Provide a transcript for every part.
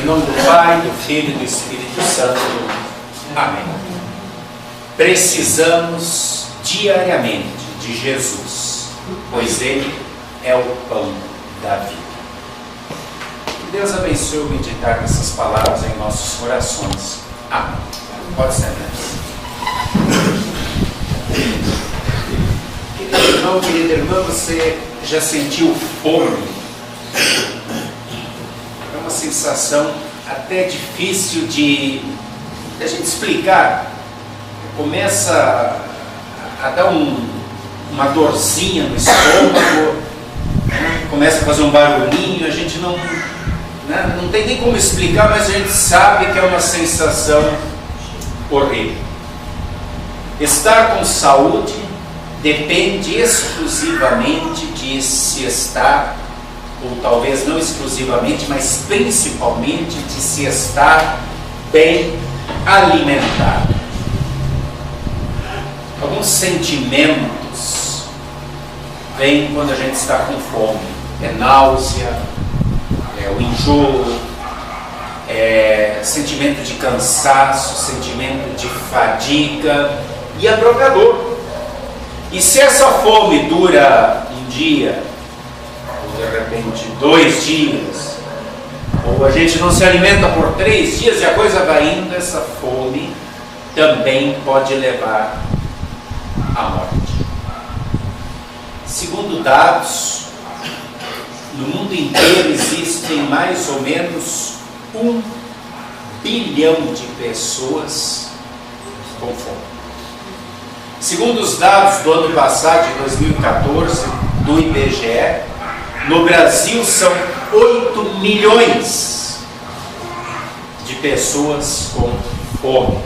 Em nome do Pai, do Filho e do Espírito Santo. Amém. Precisamos diariamente de Jesus, pois Ele é o pão da vida. Que Deus abençoe o meditar nessas palavras em nossos corações. Amém. Pode ser, Querido irmão, querida irmã, você já sentiu fome? É uma sensação até difícil de a gente explicar. Começa a dar uma dorzinha no estômago, né? Começa a fazer um barulhinho, a gente não tem nem como explicar, mas a gente sabe que é uma sensação horrível. Estar com saúde depende exclusivamente de se estar, ou talvez não exclusivamente, mas principalmente de se estar bem alimentado. Alguns sentimentos vêm quando a gente está com fome. É náusea, é o enjoo, é sentimento de cansaço, sentimento de fadiga e é provocador. E se essa fome dura um dia, ou de repente 2 dias, ou a gente não se alimenta por 3 dias e a coisa vai indo, essa fome também pode levar à morte. Segundo dados, no mundo inteiro existem mais ou menos 1 bilhão de pessoas com fome. Segundo os dados do ano passado, de 2014, do IBGE, no Brasil são 8 milhões de pessoas com fome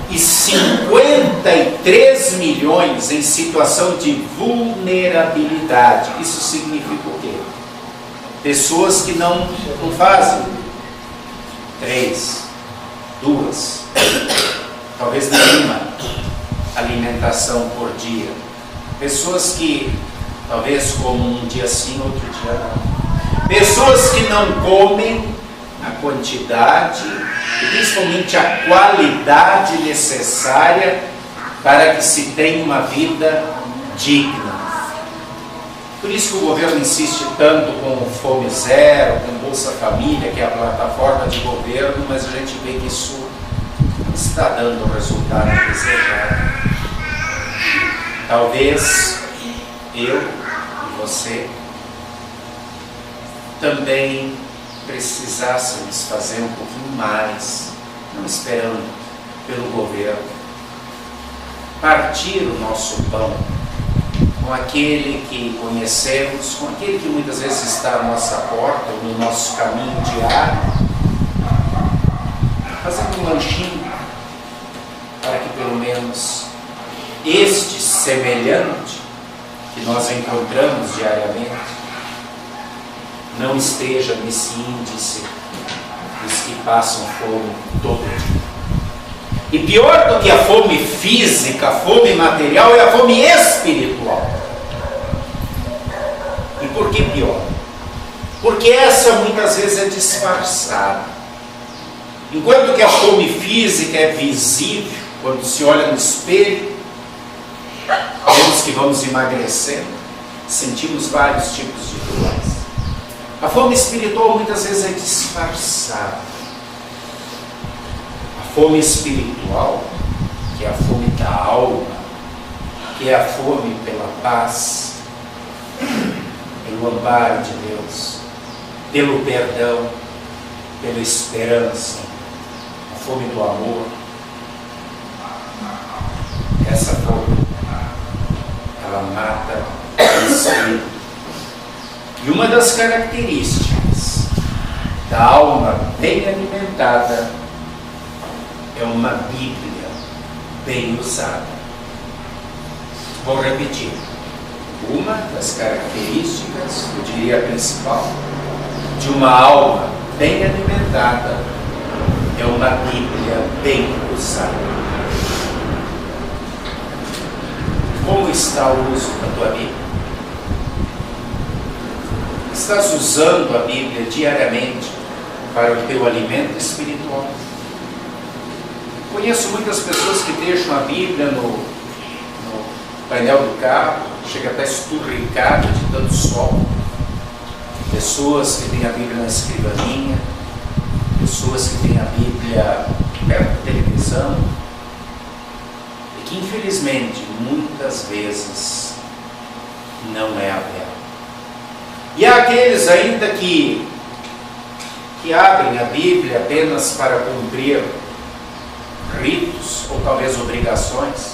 e 53 milhões em situação de vulnerabilidade. Isso significa o quê? Pessoas que não fazem 3, 2, talvez nenhuma alimentação por dia. Pessoas que talvez comem um dia sim, outro dia não. Pessoas que não comem a quantidade e principalmente a qualidade necessária para que se tenha uma vida digna. Por isso que o governo insiste tanto com o Fome Zero, com Bolsa Família, que é a plataforma de governo, mas a gente vê que isso não está dando o resultado desejado. Talvez eu e você também precisássemos fazer um pouquinho mais, não esperando pelo governo, partir o nosso pão com aquele que conhecemos, com aquele que muitas vezes está à nossa porta, ou no nosso caminho diário, fazendo um lanchinho, para que pelo menos este semelhante que nós encontramos diariamente não esteja nesse índice dos que passam fome todo dia. E pior do que a fome física, a fome material, é a fome espiritual. E por que pior? Porque essa muitas vezes é disfarçada. Enquanto que a fome física é visível, quando se olha no espelho, vemos que vamos emagrecendo, sentimos vários tipos de dores. A fome espiritual muitas vezes é disfarçada. A fome espiritual, que é a fome da alma, que é a fome pela paz, pelo amparo de Deus, pelo perdão, pela esperança, a fome do amor. Essa fome, ela mata o espírito. E uma das características da alma bem alimentada é uma Bíblia bem usada. Vou repetir. Uma das características, eu diria a principal, de uma alma bem alimentada é uma Bíblia bem usada. Como está o uso da tua Bíblia? Estás usando a Bíblia diariamente para o teu alimento espiritual. Conheço muitas pessoas que deixam a Bíblia no painel do carro, chega até esturricado de tanto sol. Pessoas que têm a Bíblia na escrivaninha, pessoas que têm a Bíblia perto da televisão, e que infelizmente muitas vezes não é aberta. E há aqueles ainda que abrem a Bíblia apenas para cumprir ritos ou talvez obrigações.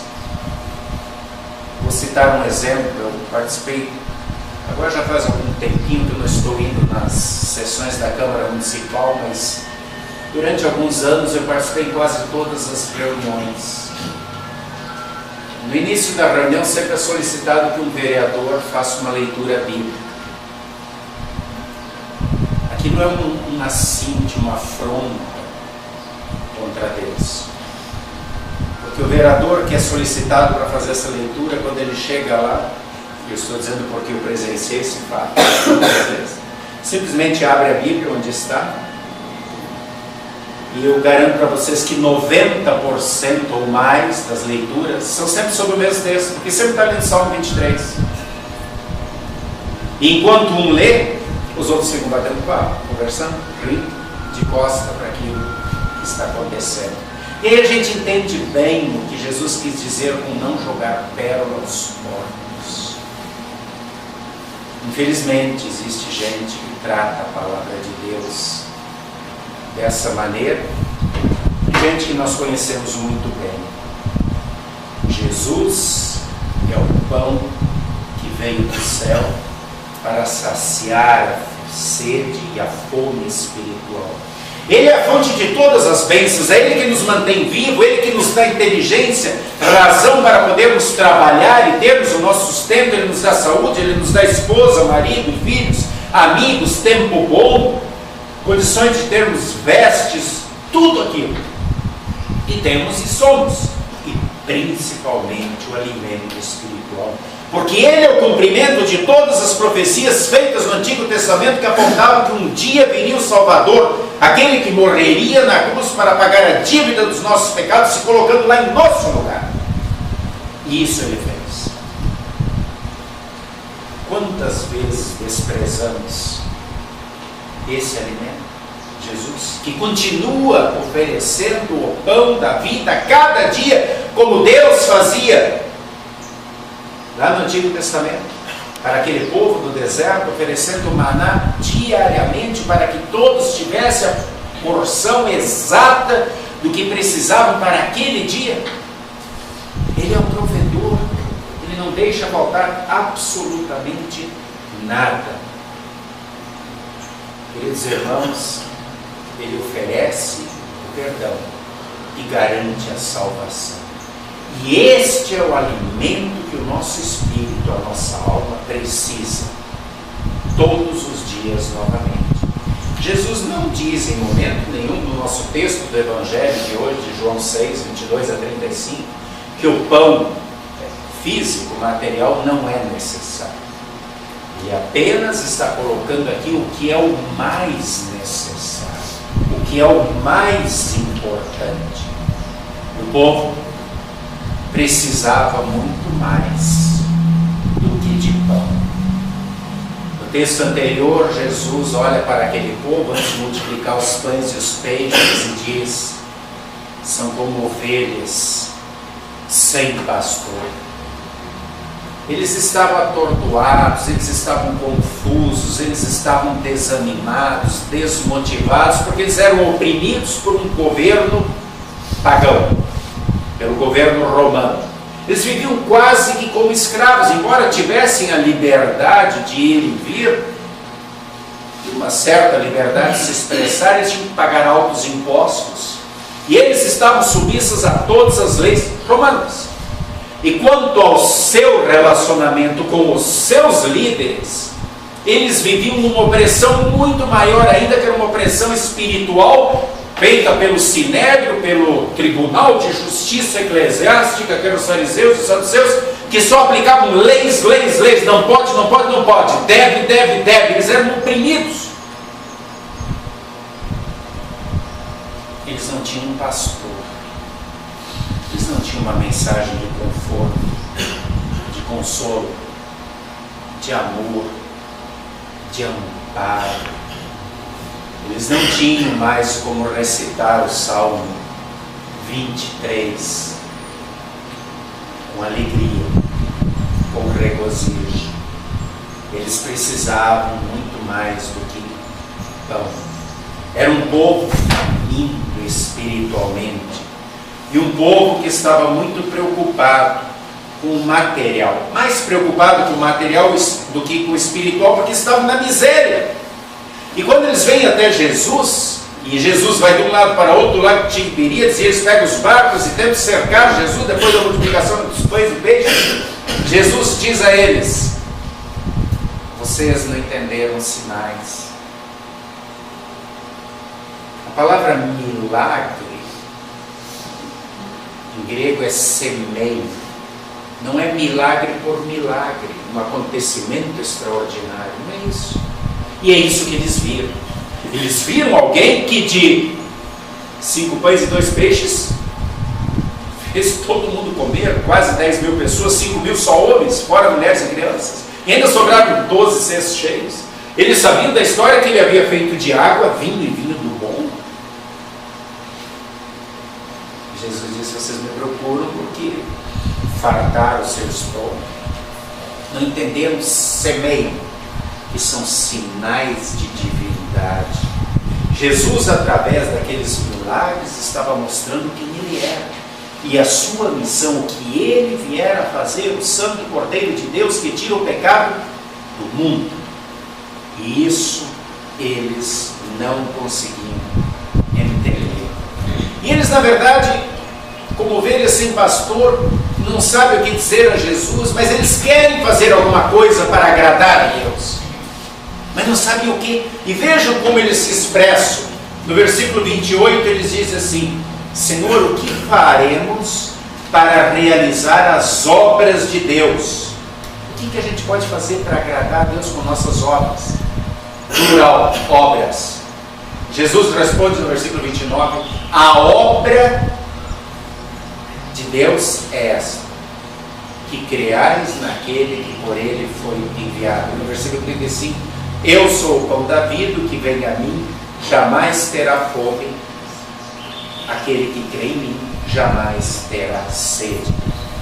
Vou citar um exemplo. Eu participei, agora já faz algum tempinho que eu não estou indo nas sessões da Câmara Municipal, mas durante alguns anos eu participei em quase todas as reuniões. No início da reunião sempre é solicitado que um vereador faça uma leitura bíblica. Aqui não é um assinte, uma afronta contra Deus. Porque o vereador que é solicitado para fazer essa leitura, quando ele chega lá, eu estou dizendo porque eu presenciei esse fato, simplesmente abre a Bíblia onde está, e eu garanto para vocês que 90% ou mais das leituras são sempre sobre o mesmo texto, porque sempre está lendo Salmo 23. E enquanto um lê, os outros ficam batendo papo, conversando, rindo, de costa para aquilo que está acontecendo. E aí a gente entende bem o que Jesus quis dizer com não jogar pérola aos porcos. Infelizmente existe gente que trata a palavra de Deus dessa maneira, gente que nós conhecemos muito bem. Jesus é o pão que veio do céu para saciar a sede e a fome espiritual. Ele é a fonte de todas as bênçãos, é Ele que nos mantém vivo, Ele que nos dá inteligência, razão para podermos trabalhar e termos o nosso sustento. Ele nos dá saúde, Ele nos dá esposa, marido, filhos, amigos, tempo bom, condições de termos vestes, tudo aquilo. E temos e somos, e principalmente o alimento espiritual. Porque Ele é o cumprimento de todas as profecias feitas no Antigo Testamento que apontavam que um dia viria o Salvador, aquele que morreria na cruz para pagar a dívida dos nossos pecados, se colocando lá em nosso lugar. E isso Ele fez. Quantas vezes desprezamos esse alimento? Jesus, que continua oferecendo o pão da vida a cada dia, como Deus fazia lá no Antigo Testamento, para aquele povo do deserto, oferecendo maná diariamente, para que todos tivessem a porção exata do que precisavam para aquele dia. Ele é o provedor, Ele não deixa faltar absolutamente nada. Queridos irmãos, Ele oferece o perdão e garante a salvação. E este é o alimento que o nosso espírito, a nossa alma precisa todos os dias novamente. Jesus não diz em momento nenhum no nosso texto do Evangelho de hoje, de João 6, 22 a 35, que o pão físico, material, não é necessário. Ele apenas está colocando aqui o que é o mais necessário, o que é o mais importante. O povo precisava muito mais do que de pão. No texto anterior, Jesus olha para aquele povo antes de multiplicar os pães e os peixes e diz: são como ovelhas sem pastor. Eles estavam atordoados, eles estavam confusos, eles estavam desanimados, desmotivados, porque eles eram oprimidos por um governo pagão, pelo governo romano. Eles viviam quase que como escravos, embora tivessem a liberdade de ir e vir, e uma certa liberdade de se expressar, eles tinham que pagar altos impostos, e eles estavam submissos a todas as leis romanas. E quanto ao seu relacionamento com os seus líderes, eles viviam numa opressão muito maior ainda, que era uma opressão espiritual, feita pelo Sinédrio, pelo Tribunal de Justiça Eclesiástica, que eram os fariseus e os saduceus, que só aplicavam leis, não pode, não pode, não pode, deve, eles eram oprimidos. Eles não tinham um pastor. Eles não tinham uma mensagem de conforto, de consolo, de amor, de amparo. Eles não tinham mais como recitar o Salmo 23 com alegria, com regozijo. Eles precisavam muito mais do que pão. Era um povo faminto espiritualmente, e um povo que estava muito preocupado com o material, mais preocupado com o material do que com o espiritual, porque estavam na miséria. E quando eles vêm até Jesus, e Jesus vai de um lado para outro, do lado de Tiberíades, e eles pegam os barcos e tentam cercar Jesus depois da multiplicação dos pães e peixes, Jesus diz a eles: vocês não entenderam os sinais. A palavra milagre em grego é semei. Não é milagre por milagre, um acontecimento extraordinário, não é isso. E é isso que eles viram. Eles viram alguém que de 5 pães e 2 peixes fez todo mundo comer, quase 10 mil pessoas, 5 mil só homens, fora mulheres e crianças. E ainda sobraram 12 cestos cheios. Eles sabiam da história que ele havia feito de água, vinho e vinho do bom. Jesus disse: vocês me procuram porque fartaram os seus estômagos. Não entenderam, semeiam, que são sinais de divindade. Jesus, através daqueles milagres, estava mostrando quem ele era e a sua missão, o que ele viera a fazer, o Santo Cordeiro de Deus que tira o pecado do mundo. E isso eles não conseguiam entender. E eles, na verdade, como ovelhas sem pastor, não sabem o que dizer a Jesus, mas eles querem fazer alguma coisa para agradar a Deus, mas não sabem o que. E vejam como eles se expressam. No versículo 28 eles dizem assim: Senhor, o que faremos para realizar as obras de Deus? O que a gente pode fazer para agradar a Deus com nossas obras? Plural, obras. Jesus responde no versículo 29: a obra de Deus é esta, que creais naquele que por ele foi enviado. No versículo 35: eu sou o pão da vida, o que vem a mim jamais terá fome, aquele que crê em mim jamais terá sede.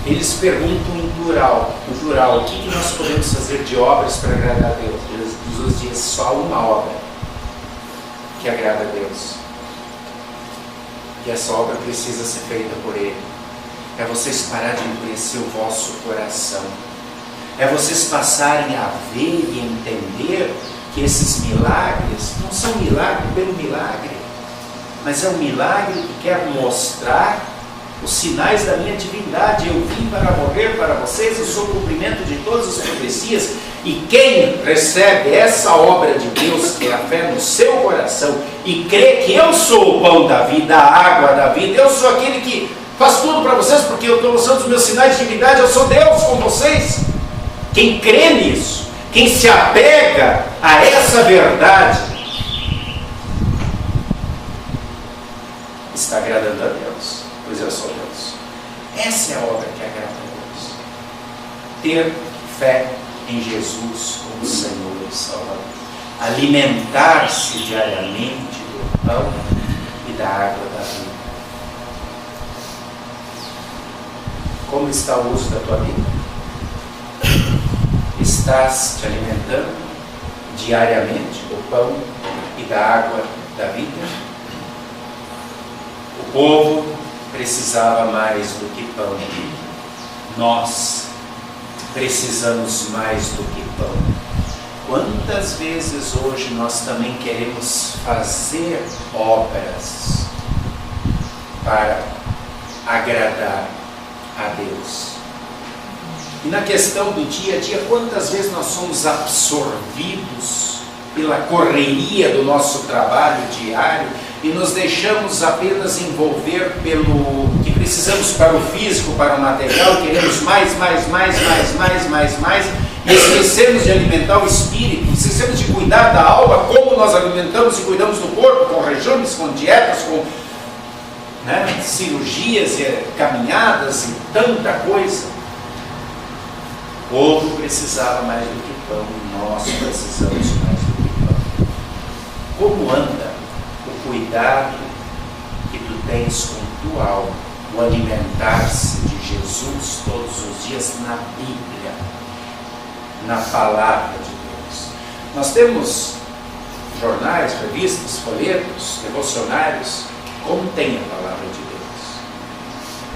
Eles perguntam em plural, o que nós podemos fazer de obras para agradar a Deus? Jesus diz: só uma obra que agrada a Deus, e essa obra precisa ser feita por Ele. É vocês pararem de endurecer o vosso coração, é vocês passarem a ver e entender que esses milagres não são milagre pelo milagre, mas é um milagre que quer mostrar os sinais da minha divindade. Eu vim para morrer para vocês, eu sou o cumprimento de todas as profecias. E quem recebe essa obra de Deus, que é a fé no seu coração, e crê que eu sou o pão da vida, a água da vida, eu sou aquele que faz tudo para vocês, porque eu estou mostrando os meus sinais de divindade, eu sou Deus com vocês. Quem crê nisso, quem se apega a essa verdade, está agradando a Deus, pois eu sou Deus. Essa é a obra que agrada a Deus. Ter fé em Jesus como Senhor e Salvador. Alimentar-se diariamente do pão e da água da vida. Como está o uso da tua vida? Estás te alimentando diariamente do pão e da água da vida? O povo precisava mais do que pão. Nós precisamos mais do que pão. Quantas vezes hoje nós também queremos fazer obras para agradar a Deus? E na questão do dia a dia, quantas vezes nós somos absorvidos pela correria do nosso trabalho diário e nos deixamos apenas envolver pelo que precisamos para o físico, para o material, queremos mais, e esquecemos de alimentar o espírito, esquecemos de cuidar da alma, como nós alimentamos e cuidamos do corpo, com regimes, com dietas, com né? Cirurgias e caminhadas e tanta coisa. O povo precisava mais do que pão, nós precisamos mais do que pão. Como anda o cuidado que tu tens com tua alma, o alimentar-se de Jesus todos os dias na Bíblia, na Palavra de Deus? Nós temos jornais, revistas, folhetos, devocionários, contém a Palavra de Deus.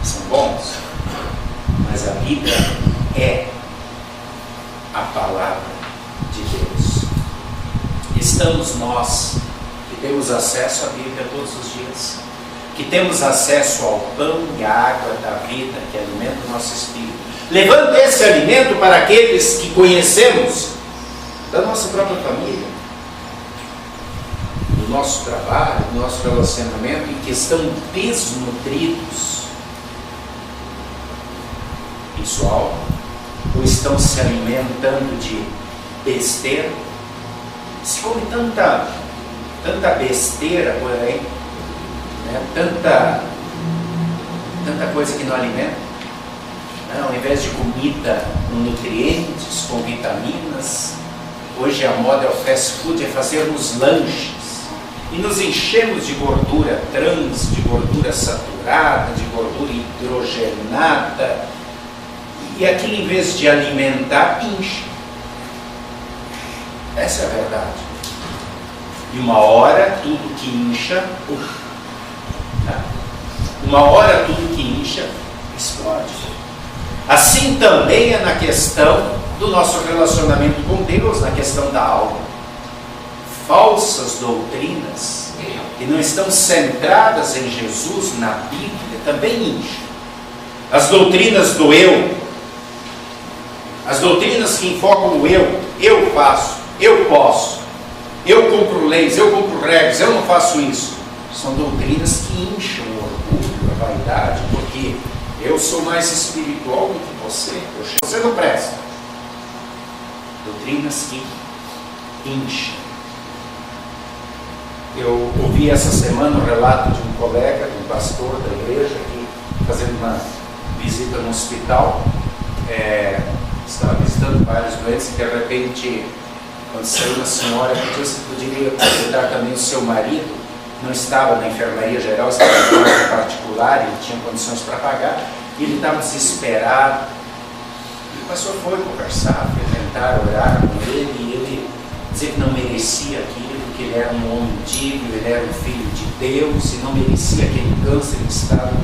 São bons, mas a Bíblia é a Palavra de Deus. Estamos nós, que temos acesso à Bíblia todos os dias, que temos acesso ao pão e à água da vida, que alimenta o nosso espírito, levando esse alimento para aqueles que conhecemos, da nossa própria família, do nosso trabalho, do nosso relacionamento, e que estão desnutridos em sua alma, ou estão se alimentando de besteira. Se come tanta besteira por aí, né? tanta coisa que não alimenta, né? Ao invés de comida com nutrientes, com vitaminas, hoje a moda é o fast food, é fazermos lanches e nos enchemos de gordura trans, de gordura saturada, de gordura hidrogenada, e aquilo, em vez de alimentar, incha. Essa é a verdade. E uma hora tudo que incha, uma hora tudo que incha explode. Assim também é na questão do nosso relacionamento com Deus, na questão da alma. Falsas doutrinas que não estão centradas em Jesus, na Bíblia, também incham. As doutrinas do eu, as doutrinas que enfocam o eu faço, eu posso, eu cumpro leis, eu cumpro regras, eu não faço isso. São doutrinas que incham o orgulho, a vaidade, porque eu sou mais espiritual do que você, você não presta. Doutrinas que incham. Eu ouvi essa semana um relato de um colega, de um pastor da igreja, que fazendo uma visita no hospital, estava visitando vários doentes, e de repente, quando saiu uma senhora, pediu se poderia cuidar também o seu marido, não estava na enfermaria geral, estava em casa particular, ele tinha condições para pagar, e ele estava desesperado. E o pastor foi conversar, foi tentar orar com ele, e ele dizia que não merecia aquilo, que ele era um homem digno, ele era um filho de Deus, e não merecia aquele câncer em estado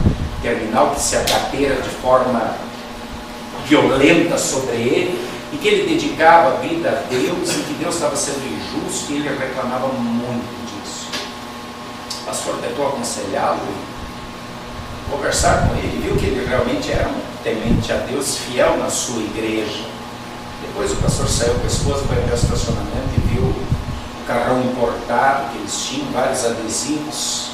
terminal que se abateira de forma violenta sobre ele, e que ele dedicava a vida a Deus, e que Deus estava sendo injusto, e ele reclamava muito disso. O pastor tentou aconselhá-lo, conversar com ele, viu que ele realmente era um temente a Deus, fiel na sua igreja. Depois o pastor saiu com a esposa, foi até o estacionamento e viu o carrão importado que eles tinham, vários adesivos.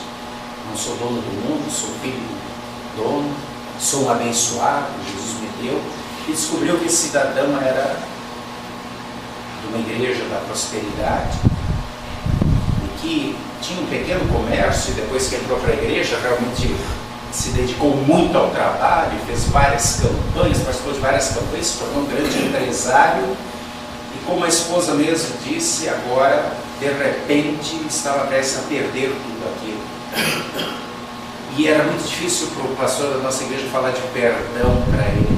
Não sou dono do mundo, sou filho do dono, sou um abençoado, Jesus me deu. E descobriu que esse cidadão era de uma igreja da prosperidade e que tinha um pequeno comércio, e depois que entrou para a igreja realmente se dedicou muito ao trabalho, fez várias campanhas, participou de várias campanhas, se tornou um grande empresário, e como a esposa mesmo disse, agora de repente estava prestes a perder tudo aquilo. E era muito difícil para o pastor da nossa igreja falar de perdão para ele,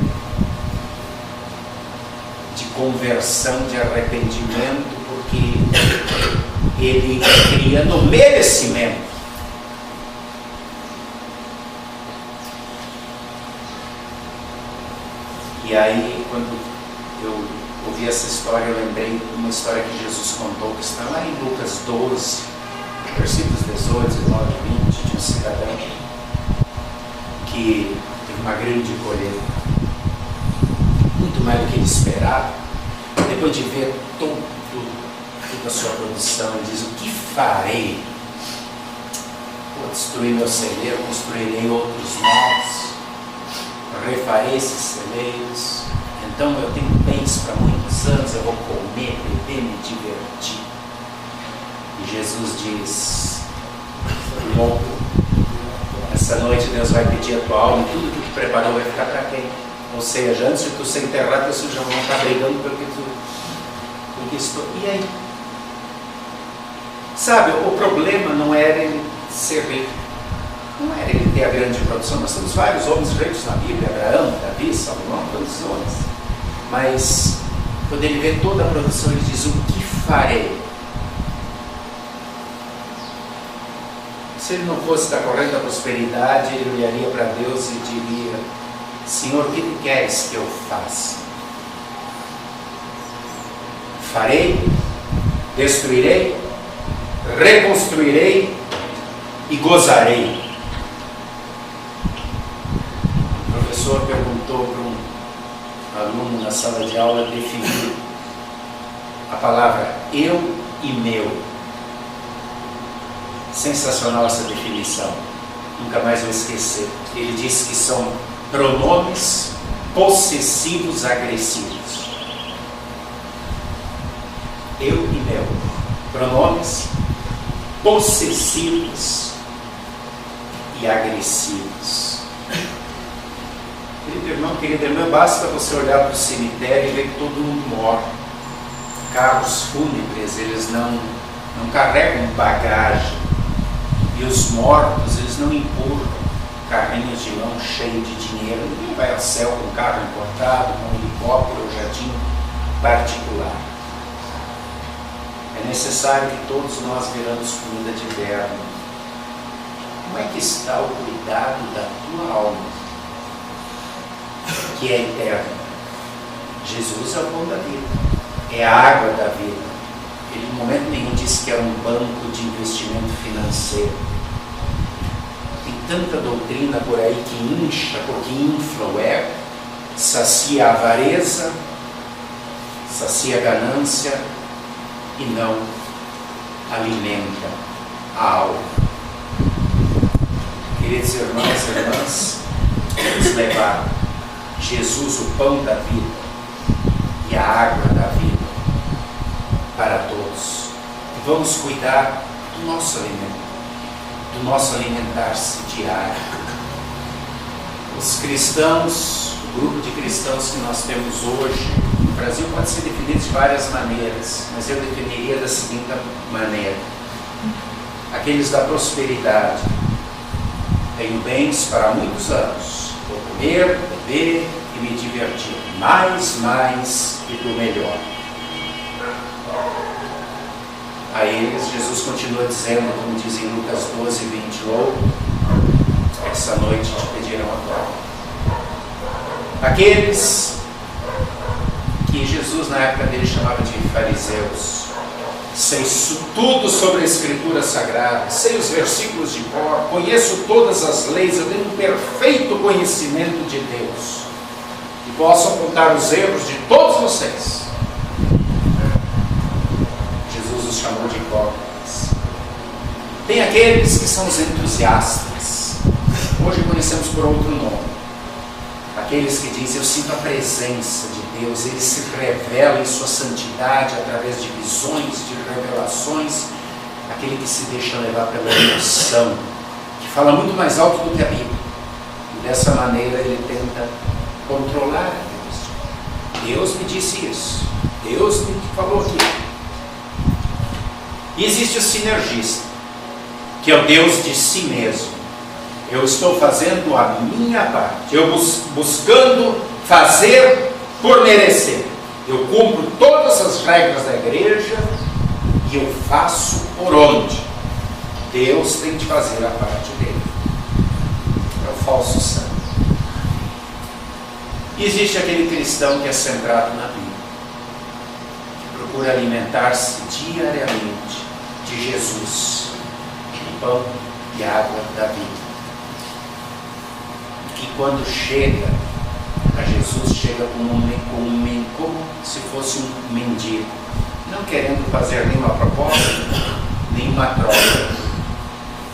de conversão, de arrependimento, porque ele cria no merecimento. E aí, quando eu ouvi essa história, eu lembrei de uma história que Jesus contou, que está lá em Lucas 12, versículos 18, 19 e 20, de um cidadão que teve uma grande colheita, muito mais do que ele esperava. Depois de ver toda a sua produção, ele diz: o que farei? Vou destruir meu celeiro, construirei outros novos, refarei esses celeiros, então eu tenho bens para muitos anos, eu vou comer, beber, me divertir. E Jesus diz: louco, essa Essa noite Deus vai pedir a tua alma e tudo que tu preparou vai ficar para quem? Ou seja, antes de tu ser enterrado, pessoas já vão estar brigando pelo que tu conquistou. E aí? Sabe, o problema não era ele ser rico, não era ele ter a grande produção. Nós temos vários homens ricos na Bíblia, Abraão, Davi, Salomão, todos os homens. Mas quando ele vê toda a produção, ele diz: o que farei? Se ele não fosse da corrente da prosperidade, ele olharia para Deus e diria: Senhor, o que tu queres que eu faça? Farei, destruirei, reconstruirei e gozarei. O professor perguntou para um aluno na sala de aula definir a palavra eu e meu. Sensacional essa definição, nunca mais vou esquecer. Ele disse que são pronomes possessivos agressivos. Eu e meu. Pronomes possessivos e agressivos. Querido irmão, basta você olhar para o cemitério e ver que todo mundo morre. Carros fúnebres, eles não carregam bagagem. E os mortos, eles não empurram carrinhos de mão cheios de dinheiro. Ninguém vai ao céu com um carro importado, com um helicóptero ou jardim particular. É necessário que todos nós viramos comida de verme. Como é que está o cuidado da tua alma, que é eterna? Jesus é o pão da vida, é a água da vida. Ele em momento nenhum disse que era um banco de investimento financeiro. Tem tanta doutrina por aí que incha, porque infla o ego, sacia a avareza, sacia a ganância e não alimenta a alma. Queridos irmãos e irmãs, vamos levar Jesus, o pão da vida, e a água da vida para todos. E vamos cuidar do nosso alimento, do nosso alimentar-se diário. Os cristãos, o grupo de cristãos que nós temos hoje no Brasil pode ser definido de várias maneiras, mas eu definiria da seguinte maneira: aqueles da prosperidade. Tenho bens para muitos anos, vou comer, beber e me divertir, mais e do melhor. A eles, Jesus continua dizendo, como diz em Lucas 12, 20, ou essa noite te pedirão a prova. Aqueles que Jesus na época dele chamava de fariseus, sei tudo sobre a Escritura Sagrada, sei os versículos de cor, conheço todas as leis, eu tenho um perfeito conhecimento de Deus e posso apontar os erros de todos vocês. Jesus os chamou de hipócritas. Tem aqueles que são os entusiastas, hoje conhecemos por outro nome, aqueles que dizem: eu sinto a presença de Deus, Ele se revela em sua santidade através de visões, de revelações. Aquele que se deixa levar pela emoção, que fala muito mais alto do que a Bíblia, e dessa maneira ele tenta controlar a Deus. Deus me disse isso, Deus me falou aquilo. E existe o sinergista, que é o Deus de si mesmo. Eu estou fazendo a minha parte, eu buscando fazer por merecer. Eu cumpro todas as regras da igreja e eu faço por onde. Deus tem de fazer a parte dele. É o falso santo. E existe aquele cristão que é centrado na Bíblia, que procura alimentar-se diariamente de Jesus, o pão e a água da vida. Que quando chega a Jesus, chega como se fosse um mendigo, não querendo fazer nenhuma proposta, nenhuma troca,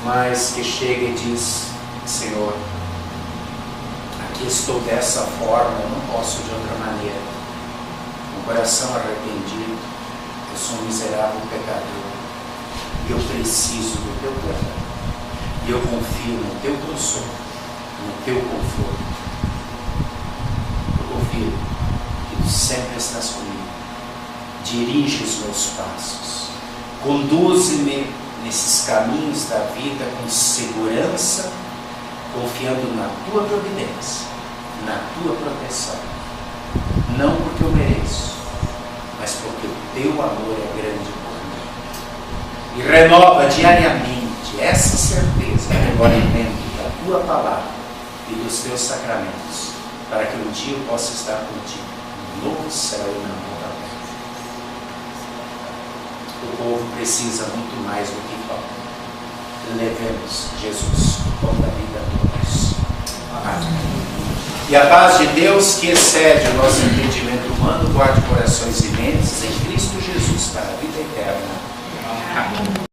mas que chega e diz: Senhor, aqui estou dessa forma, eu não posso de outra maneira, com o coração arrependido, eu sou um miserável pecador, e eu preciso do teu perdão. E eu confio no teu consolo, no teu conforto. Eu confio que tu sempre estás comigo. Dirige os meus passos. Conduze-me nesses caminhos da vida com segurança, confiando na tua providência, na tua proteção. Não porque eu mereço, mas porque o teu amor é grande por mim. E renova diariamente essa certeza pelo alimento da tua palavra e dos teus sacramentos, para que um dia eu possa estar contigo no novo céu e na nova terra. O povo precisa muito mais do que falta. Levemos Jesus, o pão da vida a todos. Amém. E a paz de Deus, que excede o nosso entendimento humano, guarde corações e mentes em Cristo Jesus para a vida.